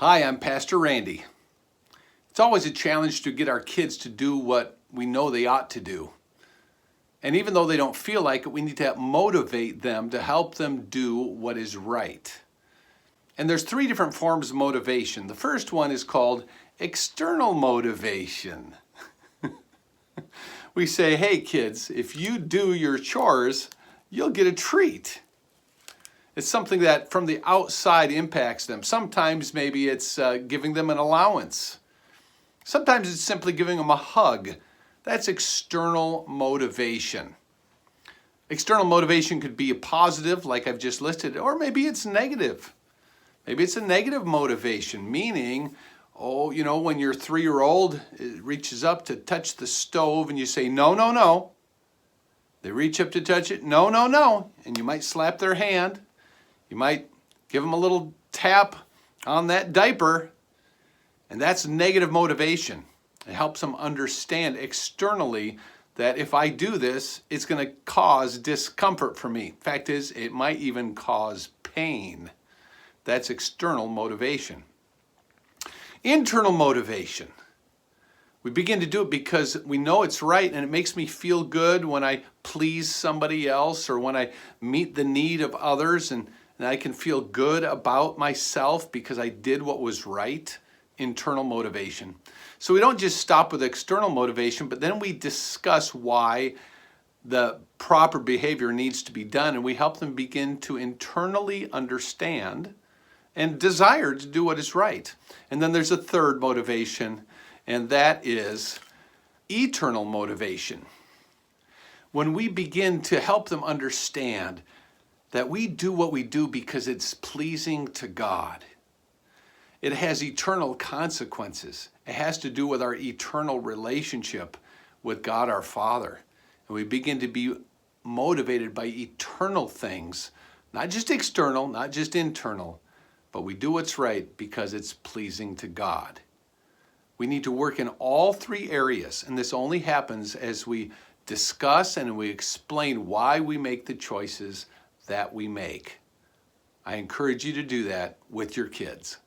Hi, I'm Pastor Randy. It's always a challenge to get our kids to do what we know they ought to do. And even though they don't feel like it, we need to motivate them to help them do what is right. And there's three different forms of motivation. The first one is called external motivation. We say, hey kids, if you do your chores, you'll get a treat. It's something that from the outside impacts them. Sometimes maybe it's giving them an allowance. Sometimes it's simply giving them a hug. That's external motivation. External motivation could be a positive, like I've just listed, or maybe it's negative. Maybe it's a negative motivation, meaning, when your 3-year-old reaches up to touch the stove and you say, no, no, no. They reach up to touch it, no, no, no. And you might slap their hand. You might give them a little tap on that diaper, and that's negative motivation. It helps them understand externally that if I do this, it's going to cause discomfort for me. Fact is, it might even cause pain. That's external motivation. Internal motivation. We begin to do it because we know it's right and it makes me feel good when I please somebody else or when I meet the need of others and I can feel good about myself because I did what was right. Internal motivation. So we don't just stop with external motivation, but then we discuss why the proper behavior needs to be done, and we help them begin to internally understand and desire to do what is right. And then there's a third motivation, and that is eternal motivation. When we begin to help them understand that we do what we do because it's pleasing to God. It has eternal consequences. It has to do with our eternal relationship with God our Father. And we begin to be motivated by eternal things, not just external, not just internal, but we do what's right because it's pleasing to God. We need to work in all three areas, and this only happens as we discuss and we explain why we make the choices that we make. I encourage you to do that with your kids.